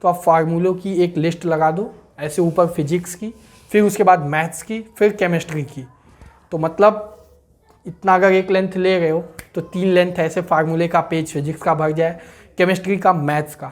तो आप फार्मूलों की एक लिस्ट लगा दो ऐसे ऊपर, फिजिक्स की, फिर उसके बाद मैथ्स की, फिर केमिस्ट्री की। तो मतलब इतना अगर एक लेंथ ले रहे हो तो 3 लेंथ ऐसे फार्मूले का पेज फिजिक्स का भर जाए, केमिस्ट्री का, मैथ्स का।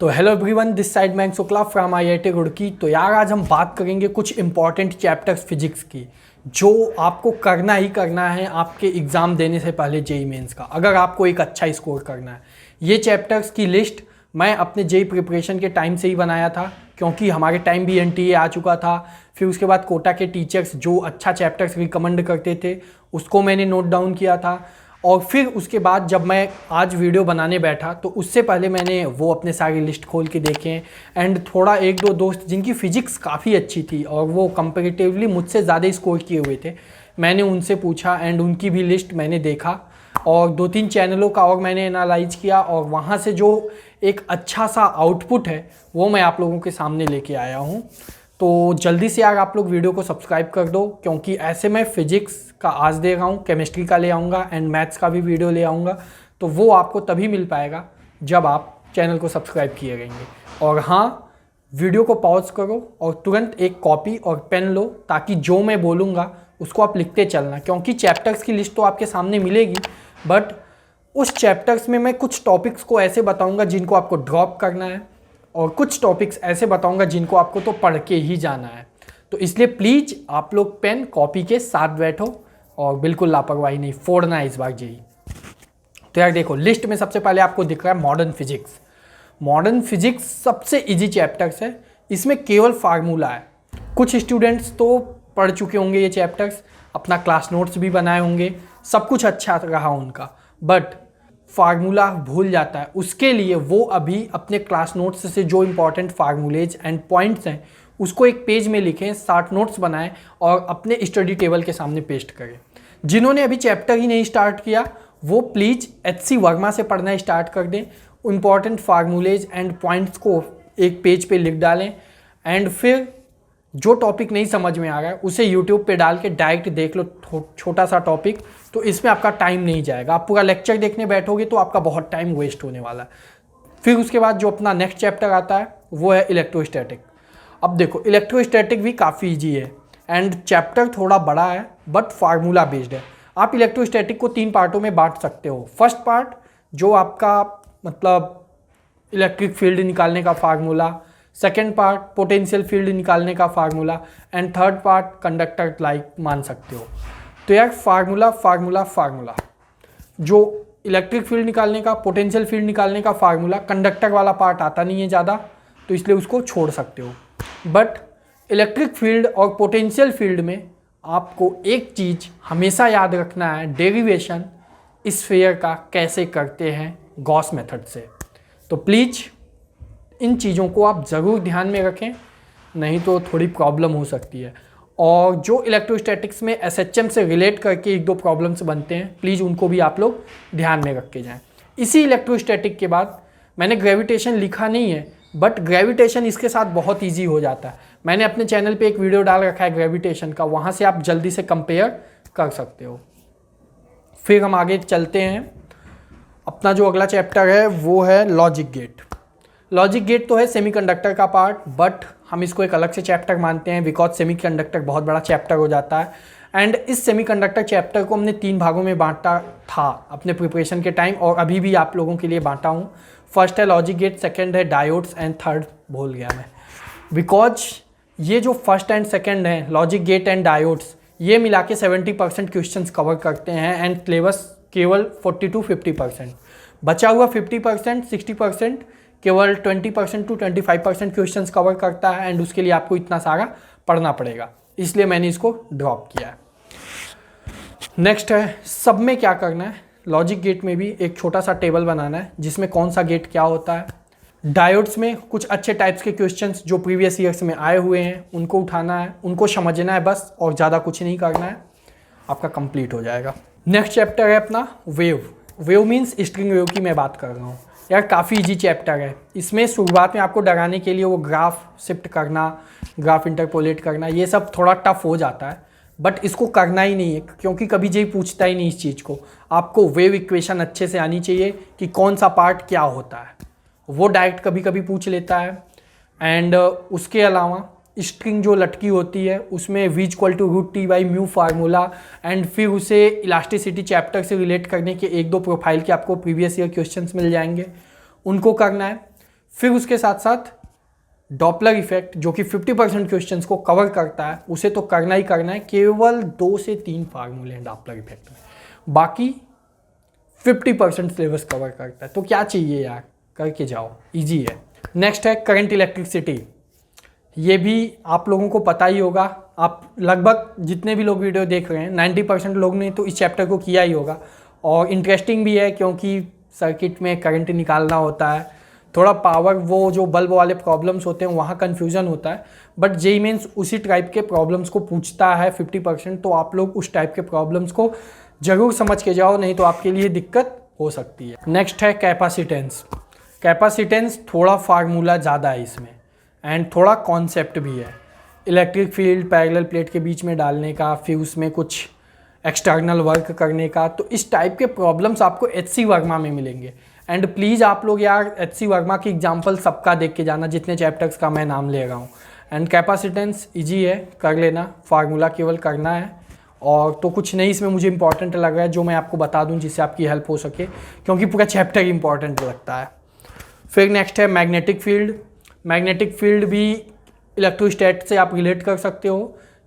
तो हेलो एवरीवन, दिस साइड मैं शुक्ला फ्रॉम IIT रुड़की। तो यार आज हम बात करेंगे कुछ इंपॉर्टेंट चैप्टर्स फिजिक्स की जो आपको करना ही करना है आपके एग्ज़ाम देने से पहले, जेईई मेंस का, अगर आपको एक अच्छा स्कोर करना है। ये चैप्टर्स की लिस्ट मैं अपने जेईई प्रिपरेशन के टाइम से ही बनाया था, क्योंकि हमारे टाइम भी NTA आ चुका था। फिर उसके बाद कोटा के टीचर्स जो अच्छा चैप्टर्स रिकमेंड करते थे उसको मैंने नोट डाउन किया था। और फिर उसके बाद जब मैं आज वीडियो बनाने बैठा तो उससे पहले मैंने वो अपने सारी लिस्ट खोल के देखे एंड थोड़ा एक दो दोस्त जिनकी फ़िज़िक्स काफ़ी अच्छी थी और वो कंपैरेटिवली मुझसे ज़्यादा स्कोर किए हुए थे, मैंने उनसे पूछा एंड उनकी भी लिस्ट मैंने देखा और 2-3 चैनलों का और मैंने एनालाइज किया और वहाँ से जो एक अच्छा सा आउटपुट है वो मैं आप लोगों के सामने लेके आया हूँ। तो जल्दी से यार आप लोग वीडियो को सब्सक्राइब कर दो, क्योंकि ऐसे मैं फिजिक्स का आज दे रहा हूँ, केमिस्ट्री का ले आऊँगा एंड मैथ्स का भी वीडियो ले आऊँगा। तो वो आपको तभी मिल पाएगा जब आप चैनल को सब्सक्राइब किए रहेंगे। और हाँ, वीडियो को पॉज करो और तुरंत एक कॉपी और पेन लो, ताकि जो मैं बोलूँगा उसको आप लिखते चलना, क्योंकि चैप्टर्स की लिस्ट तो आपके सामने मिलेगी, बट उस चैप्टर्स में मैं कुछ टॉपिक्स को ऐसे बताऊँगा जिनको आपको ड्रॉप करना है और कुछ टॉपिक्स ऐसे बताऊंगा जिनको आपको तो पढ़ के ही जाना है। तो इसलिए प्लीज़ आप लोग पेन कॉपी के साथ बैठो और बिल्कुल लापरवाही नहीं, फोड़ना है इस बार जेईई। तो यार देखो, लिस्ट में सबसे पहले आपको दिख रहा है मॉडर्न फिजिक्स। मॉडर्न फिजिक्स सबसे इजी चैप्टर्स है, इसमें केवल फार्मूला है। कुछ स्टूडेंट्स तो पढ़ चुके होंगे ये चैप्टर्स, अपना क्लास नोट्स भी बनाए होंगे, सब कुछ अच्छा रहा उनका, बट फार्मूला भूल जाता है। उसके लिए वो अभी अपने क्लास नोट्स से जो इंपॉर्टेंट फार्मूलेज एंड पॉइंट्स हैं उसको एक पेज में लिखें, 60 नोट्स बनाएं और अपने स्टडी टेबल के सामने पेस्ट करें। जिन्होंने अभी चैप्टर ही नहीं स्टार्ट किया वो प्लीज़ HC वर्मा से पढ़ना स्टार्ट कर दें। इंपॉर्टेंट फार्मूलेज एंड पॉइंट्स को एक पेज पे लिख डालें एंड फिर जो टॉपिक नहीं समझ में आ रहा है उसे यूट्यूब पे डाल के डायरेक्ट देख लो, छोटा सा टॉपिक। तो इसमें आपका टाइम नहीं जाएगा, आप पूरा लेक्चर देखने बैठोगे तो आपका बहुत टाइम वेस्ट होने वाला है। फिर उसके बाद जो अपना नेक्स्ट चैप्टर आता है वो है इलेक्ट्रोस्टैटिक। अब देखो, इलेक्ट्रोस्टैटिक भी काफ़ी ईजी है एंड चैप्टर थोड़ा बड़ा है बट फार्मूला बेस्ड है। आप इलेक्ट्रोस्टैटिक को 3 पार्टों में बांट सकते हो। फर्स्ट पार्ट जो आपका मतलब इलेक्ट्रिक फील्ड निकालने का formula, second part potential field निकालने का formula and third part conductor like मान सकते हो। तो यार फार्मूला फार्मूला फार्मूला, जो इलेक्ट्रिक फील्ड निकालने का, पोटेंशियल फील्ड निकालने का फार्मूला, कंडक्टर वाला पार्ट आता नहीं है ज़्यादा, तो इसलिए उसको छोड़ सकते हो। बट इलेक्ट्रिक फील्ड और पोटेंशियल फील्ड में आपको एक चीज़ हमेशा याद रखना है, डेरिवेशन स्फीयर का कैसे करते हैं गॉस मेथड से। तो प्लीज़ इन चीज़ों को आप ज़रूर ध्यान में रखें, नहीं तो थोड़ी प्रॉब्लम हो सकती है। और जो इलेक्ट्रोस्टैटिक्स में SHM से रिलेट करके 1-2 प्रॉब्लम्स बनते हैं, प्लीज़ उनको भी आप लोग ध्यान में रख के जाएं। इसी इलेक्ट्रोस्टैटिक के बाद मैंने ग्रेविटेशन लिखा नहीं है, बट ग्रेविटेशन इसके साथ बहुत ईजी हो जाता है। मैंने अपने चैनल पे एक वीडियो डाल रखा है ग्रेविटेशन का, वहाँ से आप जल्दी से कंपेयर कर सकते हो। फिर हम आगे चलते हैं, अपना जो अगला चैप्टर है वो है लॉजिक गेट। लॉजिक गेट तो है सेमीकंडक्टर का पार्ट, बट हम इसको एक अलग से चैप्टर मानते हैं बिकॉज सेमीकंडक्टर बहुत बड़ा चैप्टर हो जाता है। एंड इस सेमीकंडक्टर चैप्टर को हमने 3 भागों में बांटा था अपने प्रिपरेशन के टाइम, और अभी भी आप लोगों के लिए बांटा हूँ। फर्स्ट है लॉजिक गेट, सेकेंड है डायोड्स एंड थर्ड भूल गया मैं, बिकॉज ये जो फर्स्ट एंड सेकेंड है लॉजिक गेट एंड डायोड्स, ये मिला के 70% क्वेश्चन कवर करते हैं एंड सिलेबस केवल 40 to 50%। बचा हुआ 50% 60% केवल 20% to 25% क्वेश्चंस कवर करता है एंड उसके लिए आपको इतना सारा पढ़ना पड़ेगा, इसलिए मैंने इसको ड्रॉप किया है। नेक्स्ट है सब में क्या करना है, लॉजिक गेट में भी एक छोटा सा टेबल बनाना है जिसमें कौन सा गेट क्या होता है। डायोड्स में कुछ अच्छे टाइप्स के क्वेश्चंस जो प्रीवियस ईयर्स में आए हुए हैं उनको उठाना है, उनको समझना है बस, और ज़्यादा कुछ नहीं करना है, आपका कंप्लीट हो जाएगा। नेक्स्ट चैप्टर है अपना wave. Wave means string wave की मैं बात कर रहा हूँ। यार काफ़ी इजी चैप्टर है। इसमें शुरुआत में आपको डराने के लिए वो ग्राफ शिफ्ट करना, ग्राफ इंटरपोलेट करना, ये सब थोड़ा टफ हो जाता है, बट इसको करना ही नहीं है क्योंकि कभी जेईई पूछता ही नहीं इस चीज़ को। आपको वेव इक्वेशन अच्छे से आनी चाहिए कि कौन सा पार्ट क्या होता है, वो डायरेक्ट कभी कभी पूछ लेता है। एंड उसके अलावा स्ट्रिंग जो लटकी होती है उसमें v equal to root T by mu formula, and फिर उसे इलास्टिसिटी चैप्टर से रिलेट करने के एक दो प्रोफाइल के आपको प्रीवियस ईयर क्वेश्चंस मिल जाएंगे, उनको करना है। फिर उसके साथ साथ डॉपलर इफेक्ट जो कि 50% क्वेश्चंस को कवर करता है, उसे तो करना ही करना है। केवल 2 से 3 फार्मूले हैं डॉपलर इफेक्ट में, बाकी 50% सिलेबस कवर करता है। तो क्या चाहिए यार, करके जाओ, इजी है। नेक्स्ट है करंट इलेक्ट्रिसिटी। ये भी आप लोगों को पता ही होगा, आप लगभग जितने भी लोग वीडियो देख रहे हैं 90% लोग ने तो इस चैप्टर को किया ही होगा। और इंटरेस्टिंग भी है क्योंकि सर्किट में करंट निकालना होता है, थोड़ा पावर वो जो बल्ब वाले प्रॉब्लम्स होते हैं वहाँ कन्फ्यूज़न होता है, बट जेईई मेंस उसी टाइप के प्रॉब्लम्स को पूछता है 50%। तो आप लोग उस टाइप के प्रॉब्लम्स को ज़रूर समझ के जाओ, नहीं तो आपके लिए दिक्कत हो सकती है। नेक्स्ट है कैपेसिटेंस। कैपेसिटेंस थोड़ा फार्मूला ज़्यादा है इसमें एंड थोड़ा कॉन्सेप्ट भी है। इलेक्ट्रिक फील्ड पैरेलल प्लेट के बीच में डालने का, फिर उसमें कुछ एक्सटर्नल वर्क करने का, तो इस टाइप के प्रॉब्लम्स आपको HC वर्मा में मिलेंगे। एंड प्लीज़ आप लोग यार HC वर्मा की एग्जाम्पल सबका देख के जाना, जितने चैप्टर्स का मैं नाम ले रहा हूँ। एंड कैपेसिटेंस ईजी है, कर लेना, फार्मूला केवल करना है। और तो कुछ नहीं इसमें मुझे इंपॉर्टेंट लग रहा है जो मैं आपको बता दूं जिससे आपकी हेल्प हो सके, क्योंकि पूरा चैप्टर इंपॉर्टेंट लगता है। फिर नेक्स्ट है मैग्नेटिक फील्ड। मैग्नेटिक फील्ड भी इलेक्ट्रोस्टैट से आप रिलेट कर सकते हो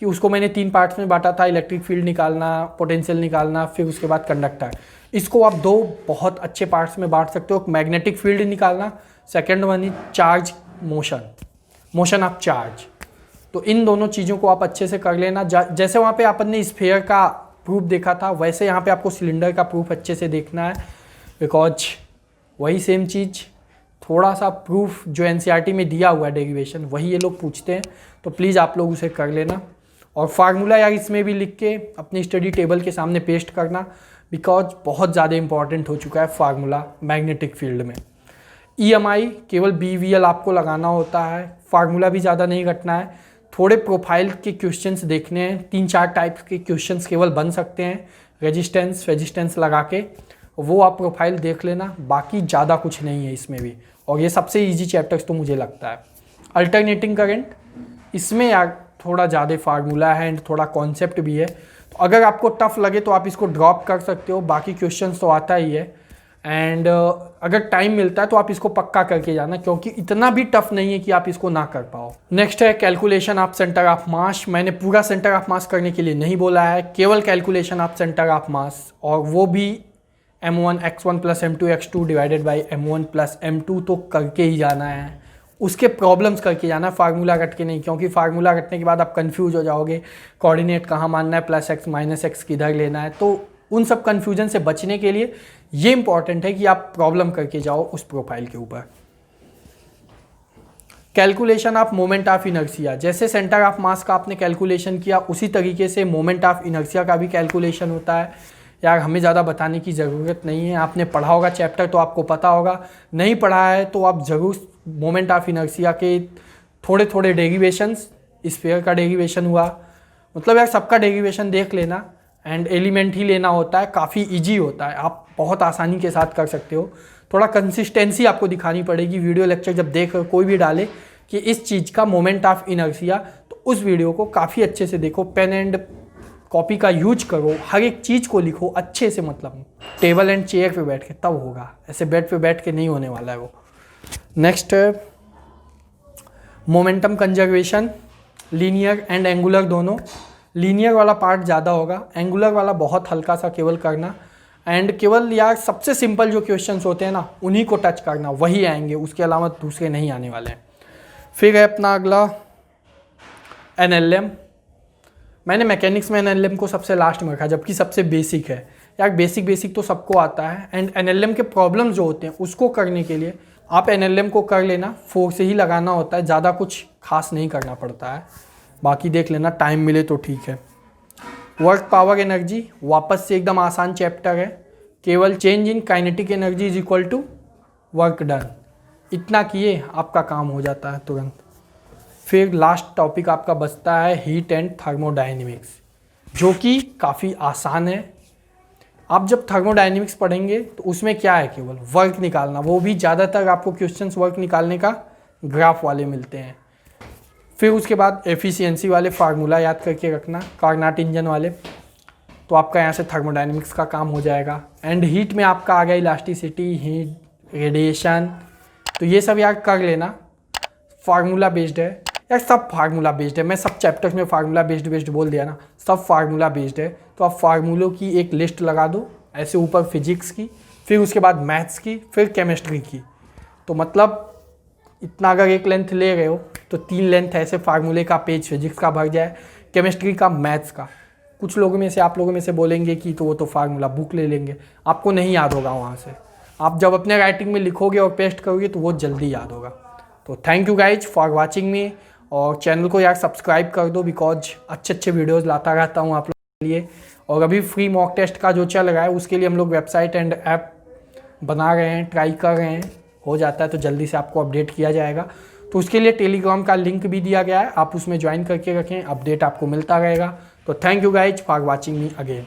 कि उसको मैंने 3 पार्ट्स में बांटा था, इलेक्ट्रिक फील्ड निकालना, पोटेंशियल निकालना, फिर उसके बाद कंडक्टर। इसको आप 2 बहुत अच्छे पार्ट्स में बांट सकते हो, मैग्नेटिक फील्ड निकालना, second one is charge motion of charge. तो इन दोनों चीज़ों को आप अच्छे से कर लेना। जैसे वहाँ पे अपन ने स्फीयर का प्रूफ देखा था, वैसे यहाँ पे आपको सिलेंडर का प्रूफ अच्छे से देखना है, बिकॉज वही सेम चीज़, थोड़ा सा प्रूफ जो एनसीईआरटी में दिया हुआ है डेरिवेशन, वही ये लोग पूछते हैं। तो प्लीज़ आप लोग उसे कर लेना। और फार्मूला यार इसमें भी लिख के अपनी स्टडी टेबल के सामने पेस्ट करना, बिकॉज बहुत ज़्यादा इंपॉर्टेंट हो चुका है फार्मूला मैग्नेटिक फील्ड में। EMI केवल BVL आपको लगाना होता है, फार्मूला भी ज़्यादा नहीं रटना है, थोड़े प्रोफाइल के क्वेश्चंस देखने हैं, 3-4 टाइप के क्वेश्चंस केवल बन सकते हैं, रेजिस्टेंस लगा के वो आप प्रोफाइल देख लेना, बाकी ज़्यादा कुछ नहीं है इसमें भी। और ये सबसे इजी चैप्टर्स तो मुझे लगता है। अल्टरनेटिंग करंट, इसमें यार थोड़ा ज़्यादा फार्मूला है एंड थोड़ा कॉन्सेप्ट भी है, तो अगर आपको टफ लगे तो आप इसको ड्रॉप कर सकते हो, बाकी क्वेश्चंस तो आता ही है। एंड अगर टाइम मिलता है तो आप इसको पक्का करके जाना, क्योंकि इतना भी टफ नहीं है कि आप इसको ना कर पाओ। नेक्स्ट है calculation of centre of mass. मैंने पूरा सेंटर ऑफ मास करने के लिए नहीं बोला है, केवल calculation of centre of mass, और वो भी m1 x1 plus m2 x2 divided by m1 plus m2 तो करके ही जाना है। उसके प्रॉब्लम्स करके जाना, फार्मूला रट के नहीं, क्योंकि फार्मूला रटने के बाद आप कंफ्यूज हो जाओगे, कोऑर्डिनेट कहाँ मानना है, प्लस x माइनस x किधर लेना है। तो उन सब कन्फ्यूजन से बचने के लिए ये इंपॉर्टेंट है कि आप प्रॉब्लम करके जाओ उस प्रोफाइल के ऊपर। Calculation of moment of inertia, जैसे सेंटर ऑफ मास का आपने कैलकुलेशन किया, उसी तरीके से मोमेंट ऑफ इनर्शिया का भी कैलकुलेशन होता है। यार हमें ज़्यादा बताने की ज़रूरत नहीं है, आपने पढ़ा होगा चैप्टर तो आपको पता होगा, नहीं पढ़ा है तो आप ज़रूर मोमेंट ऑफ इनर्शिया के थोड़े थोड़े डेरिवेशंस, स्फीयर का डेरिवेशन हुआ, मतलब यार सबका डेरिवेशन देख लेना। एंड एलिमेंट ही लेना होता है, काफ़ी इजी होता है, आप बहुत आसानी के साथ कर सकते हो। थोड़ा कंसिस्टेंसी आपको दिखानी पड़ेगी, वीडियो लेक्चर जब देख कोई भी डाले कि इस चीज़ का मोमेंट ऑफ इनर्शिया, तो उस वीडियो को काफ़ी अच्छे से देखो, पेन एंड कॉपी का यूज करो, हर एक चीज़ को लिखो अच्छे से, मतलब टेबल एंड चेयर पे बैठ के, तब होगा, ऐसे बेड पे बैठ के नहीं होने वाला है वो। Next momentum conservation, linear and angular दोनों। लीनियर वाला पार्ट ज़्यादा होगा, एंगुलर वाला बहुत हल्का सा केवल करना, एंड केवल यार सबसे सिंपल जो क्वेश्चंस होते हैं ना उन्हीं को टच करना, वही आएंगे, उसके अलावा दूसरे नहीं आने वाले हैं। फिर है अपना अगला NLM। मैंने मैकेनिक्स में NLM को सबसे लास्ट में रखा, जबकि सबसे बेसिक है यार, बेसिक तो सबको आता है। एंड NLM के प्रॉब्लम्स जो होते हैं उसको करने के लिए आप NLM को कर लेना, 4 से ही लगाना होता है, ज़्यादा कुछ खास नहीं करना पड़ता है, बाकी देख लेना टाइम मिले तो ठीक है। वर्क पावर एनर्जी वापस से एकदम आसान चैप्टर है, केवल change in kinetic energy is equal to work done, इतना किए आपका काम हो जाता है तुरंत। फिर लास्ट टॉपिक आपका बचता है हीट एंड थर्मोडायनेमिक्स, जो कि काफ़ी आसान है, आप जब थर्मोडायनेमिक्स पढ़ेंगे तो उसमें क्या है, केवल वर्क निकालना, वो भी ज़्यादातर आपको क्वेश्चंस वर्क निकालने का ग्राफ वाले मिलते हैं। फिर उसके बाद एफिशिएंसी वाले फार्मूला याद करके रखना, कार्नाट इंजन वाले, तो आपका यहाँ से थर्मोडायनेमिक्स का काम हो जाएगा। एंड हीट में आपका आ गया इलास्टिसिटी, हीट, रेडिएशन, तो ये सब याद कर लेना। फार्मूला बेस्ड है यार, सब फार्मूला बेस्ड है, मैं सब चैप्टर्स में फार्मूला बेस्ड बोल दिया ना, सब फार्मूला बेस्ड है। तो आप फार्मूलों की एक लिस्ट लगा दो ऐसे ऊपर, फिजिक्स की, फिर उसके बाद मैथ्स की, फिर केमिस्ट्री की। तो मतलब इतना अगर एक लेंथ ले रहे हो तो 3 लेंथ ऐसे फार्मूले का पेज फिजिक्स का भर जाए, केमिस्ट्री का, मैथ्स का। कुछ लोगों में से, आप लोगों में से बोलेंगे कि तो वो तो फार्मूला बुक ले लेंगे, आपको नहीं याद होगा वहाँ से। आप जब अपने राइटिंग में लिखोगे और पेस्ट करोगे तो वो जल्दी याद होगा। तो thank you guys for watching मी, और चैनल को यार सब्सक्राइब कर दो, बिकॉज अच्छे वीडियोज़ लाता रहता हूँ आप लोगों के लिए। और अभी फ्री मॉक टेस्ट का जो चल रहा है उसके लिए हम लोग वेबसाइट एंड ऐप बना रहे हैं, ट्राई कर रहे हैं, हो जाता है तो जल्दी से आपको अपडेट किया जाएगा। तो उसके लिए टेलीग्राम का लिंक भी दिया गया है, आप उसमें ज्वाइन करके रखें, अपडेट आपको मिलता रहेगा। तो thank you guys for watching me again.